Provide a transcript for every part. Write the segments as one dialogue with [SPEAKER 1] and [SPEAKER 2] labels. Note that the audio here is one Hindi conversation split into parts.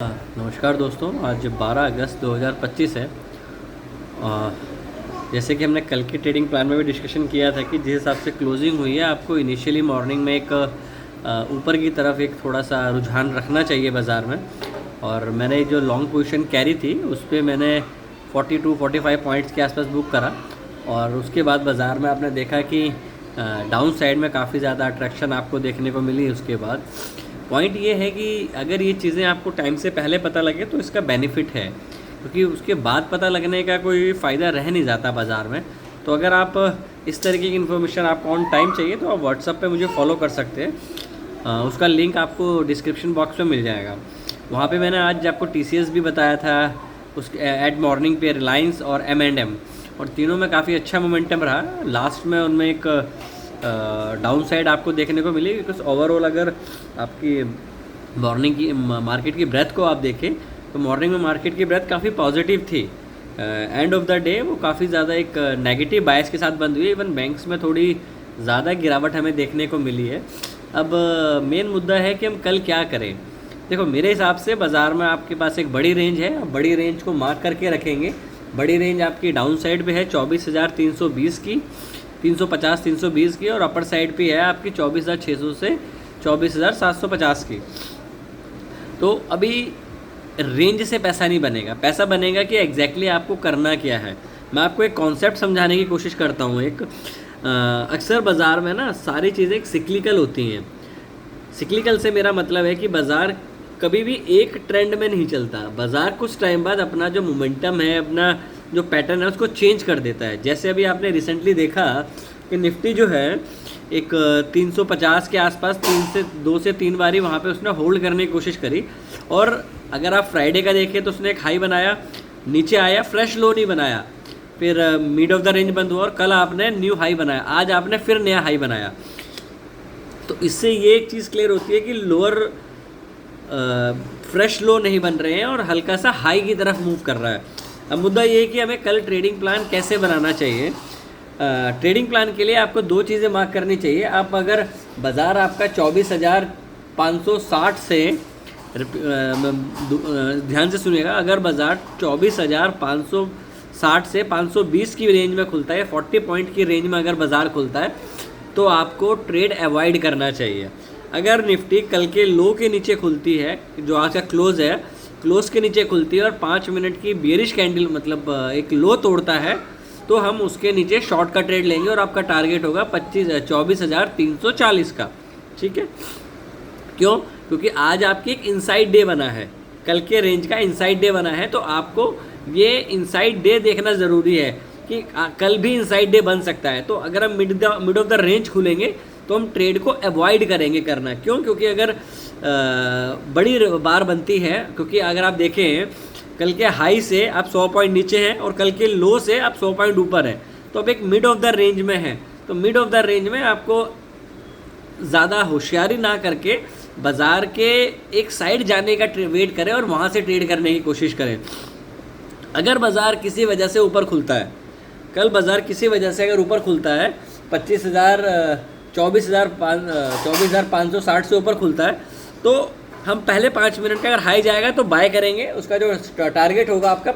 [SPEAKER 1] नमस्कार दोस्तों, आज 12 अगस्त 2025 है। जैसे कि हमने कल की ट्रेडिंग प्लान में भी डिस्कशन किया था कि जिस हिसाब से क्लोजिंग हुई है, आपको इनिशियली मॉर्निंग में एक ऊपर की तरफ एक थोड़ा सा रुझान रखना चाहिए बाज़ार में। और मैंने जो लॉन्ग पोजीशन कैरी थी उस पर मैंने 42-45 पॉइंट्स के आसपास बुक करा। और उसके बाद बाज़ार में आपने देखा कि डाउन साइड में काफ़ी ज़्यादा अट्रैक्शन आपको देखने को मिली। उसके बाद पॉइंट ये है कि अगर ये चीज़ें आपको टाइम से पहले पता लगे तो इसका बेनिफिट है, क्योंकि उसके बाद पता लगने का कोई फ़ायदा रह नहीं जाता बाज़ार में। तो अगर आप इस तरीके की इन्फॉर्मेशन आपको ऑन टाइम चाहिए तो आप व्हाट्सएप पे मुझे फॉलो कर सकते हैं। उसका लिंक आपको डिस्क्रिप्शन बॉक्स में मिल जाएगा। वहाँ पे मैंने आज आपको TCS भी बताया था, उसके एट मॉर्निंग पे रिलायंस और M&M, और तीनों में काफ़ी अच्छा मोमेंटम रहा। लास्ट में उनमें एक डाउन साइड आपको देखने को मिली, बिकॉज ओवरऑल अगर आपकी मॉर्निंग की मार्केट की ब्रेथ को आप देखें तो मॉर्निंग में मार्केट की ब्रेथ काफ़ी पॉजिटिव थी। एंड ऑफ द डे वो काफ़ी ज़्यादा एक नेगेटिव बायस के साथ बंद हुई। इवन बैंक्स में थोड़ी ज़्यादा गिरावट हमें देखने को मिली है। अब मेन मुद्दा है कि हम कल क्या करें। देखो, मेरे हिसाब से बाज़ार में आपके पास एक बड़ी रेंज है, आप बड़ी रेंज को मार्क करके रखेंगे। बड़ी रेंज आपकी डाउन साइड पे है 24,320 की, 350-320 की, और अपर साइड पे है आपकी 24,600 से 24,750 की। तो अभी रेंज से पैसा नहीं बनेगा, पैसा बनेगा कि एग्जैक्टली आपको करना क्या है। मैं आपको एक कॉन्सेप्ट समझाने की कोशिश करता हूँ। अक्सर बाज़ार में ना सारी चीज़ें एक सिक्लिकल होती हैं। सिक्लिकल से मेरा मतलब है कि बाज़ार कभी भी एक ट्रेंड में नहीं चलता। बाज़ार कुछ टाइम बाद अपना जो मोमेंटम है, अपना जो पैटर्न है, उसको चेंज कर देता है। जैसे अभी आपने रिसेंटली देखा कि निफ्टी जो है एक 350 के आसपास 2 से 3 बारी वहाँ पे उसने होल्ड करने की कोशिश करी। और अगर आप फ्राइडे का देखें तो उसने एक हाई बनाया, नीचे आया, फ्रेश लो नहीं बनाया, फिर मिड ऑफ द रेंज बंद हुआ, और कल आपने न्यू हाई बनाया, आज आपने फिर नया हाई बनाया। तो इससे ये एक चीज़ क्लियर होती है कि लोअर फ्रेश लो नहीं बन रहे हैं और हल्का सा हाई की तरफ मूव कर रहा है। अब मुद्दा ये है कि हमें कल ट्रेडिंग प्लान कैसे बनाना चाहिए। ट्रेडिंग प्लान के लिए आपको 2 चीज़ें मार्क करनी चाहिए। आप अगर बाज़ार आपका 24,560 से ध्यान से सुनिएगा, अगर बाज़ार 24,560 से 520 की रेंज में खुलता है, 40 पॉइंट की रेंज में अगर बाज़ार खुलता है तो आपको ट्रेड अवॉइड करना चाहिए। अगर निफ्टी कल के लो के नीचे खुलती है, जो आज का क्लोज़ है, क्लोज़ के नीचे खुलती है और 5 मिनट की बेरिश कैंडल मतलब एक लो तोड़ता है, तो हम उसके नीचे शॉर्ट का ट्रेड लेंगे और आपका टारगेट होगा 24,340 का। ठीक है, क्यों? क्योंकि आज आपकी एक इनसाइड डे बना है, कल के रेंज का इनसाइड डे बना है। तो आपको ये इनसाइड डे देखना ज़रूरी है कि कल भी इनसाइड डे बन सकता है। तो अगर हम मिड ऑफ द रेंज खुलेंगे तो हम ट्रेड को अवॉइड करेंगे करना। क्यों? क्योंकि अगर बड़ी बार बनती है, क्योंकि अगर आप देखें कल के हाई से आप 100 पॉइंट नीचे हैं और कल के लो से आप 100 पॉइंट ऊपर हैं, तो अब एक मिड ऑफ द रेंज में है। तो मिड ऑफ द रेंज में आपको ज़्यादा होशियारी ना करके बाज़ार के एक साइड जाने का वेट करें और वहाँ से ट्रेड करने की कोशिश करें। अगर बाज़ार किसी वजह से ऊपर खुलता है, कल बाज़ार किसी वजह से अगर ऊपर खुलता है 24,560 से ऊपर खुलता है, तो हम पहले 5 मिनट का अगर हाई जाएगा तो बाय करेंगे। उसका जो टारगेट होगा आपका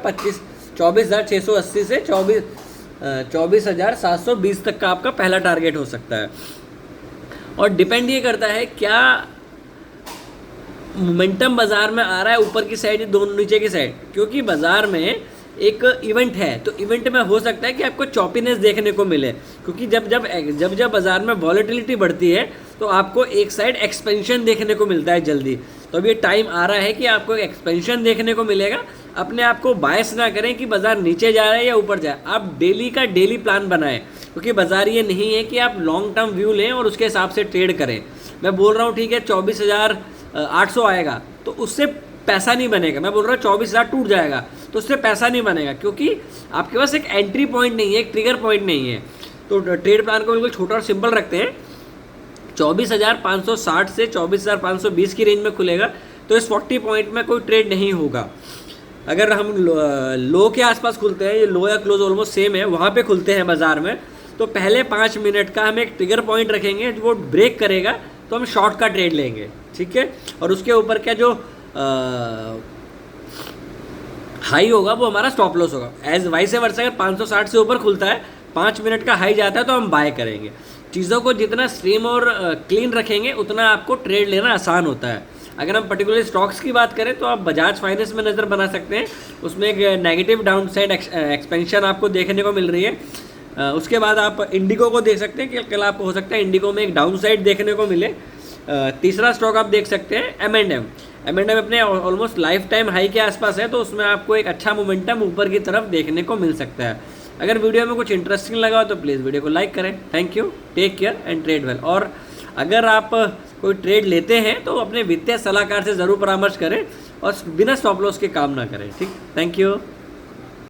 [SPEAKER 1] 24,680 से 24,720 तक का आपका पहला टारगेट हो सकता है। और डिपेंड ये करता है क्या मोमेंटम बाज़ार में आ रहा है, ऊपर की साइड या दोनों नीचे की साइड। क्योंकि बाज़ार में एक इवेंट है, तो इवेंट में हो सकता है कि आपको चॉपीनेस देखने को मिले, क्योंकि जब बाज़ार में वॉलेटिलिटी बढ़ती है तो आपको एक साइड एक्सपेंशन देखने को मिलता है जल्दी। तो अब ये टाइम आ रहा है कि आपको एक्सपेंशन देखने को मिलेगा। अपने आप को बायस ना करें कि बाज़ार नीचे जा रहा है या ऊपर जाए। आप डेली का डेली प्लान बनाएं, क्योंकि बाज़ार ये नहीं है कि आप लॉन्ग टर्म व्यू लें और उसके हिसाब से ट्रेड करें। मैं बोल रहा हूँ ठीक है 24,800 आएगा तो उससे पैसा नहीं बनेगा। मैं बोल रहा हूँ 24,000 टूट जाएगा तो उससे पैसा नहीं बनेगा, क्योंकि आपके पास एक एंट्री पॉइंट नहीं है, एक ट्रिगर पॉइंट नहीं है। तो ट्रेड प्लान को बिल्कुल छोटा और सिंपल रखते हैं। 24,560 से 24,520 की रेंज में खुलेगा तो इस 40 पॉइंट में कोई ट्रेड नहीं होगा। अगर हम लो के आसपास खुलते हैं, ये लो या क्लोज ऑलमोस्ट सेम है, वहाँ पे खुलते हैं बाज़ार में, तो पहले 5 मिनट का हम एक ट्रिगर पॉइंट रखेंगे। जो वो ब्रेक करेगा तो हम शॉर्ट का ट्रेड लेंगे। ठीक है, और उसके ऊपर क्या जो हाई होगा वो हमारा स्टॉप लॉस होगा। एज वाइस वर्सा, अगर 560 से ऊपर खुलता है, 5 मिनट का हाई जाता है तो हम बाय करेंगे। चीज़ों को जितना स्ट्रीम और क्लीन रखेंगे उतना आपको ट्रेड लेना आसान होता है। अगर हम पर्टिकुलर स्टॉक्स की बात करें तो आप बजाज फाइनेंस में नज़र बना सकते हैं, उसमें एक नेगेटिव डाउन साइड एक्सपेंशन आपको देखने को मिल रही है। उसके बाद आप इंडिगो को देख सकते हैं कि कल आपको हो सकता है इंडिगो में एक डाउन साइड देखने को मिले। तीसरा स्टॉक आप देख सकते हैं M&M अपने ऑलमोस्ट लाइफ टाइम हाई के आसपास है, तो उसमें आपको एक अच्छा मोमेंटम ऊपर की तरफ देखने को मिल सकता है। अगर वीडियो में कुछ इंटरेस्टिंग लगा हो तो प्लीज़ वीडियो को लाइक करें। Thank you, take care and trade well. और अगर आप कोई ट्रेड लेते हैं तो अपने वित्तीय सलाहकार से ज़रूर परामर्श करें और बिना स्टॉप लॉस के काम ना करें। ठीक, थैंक यू।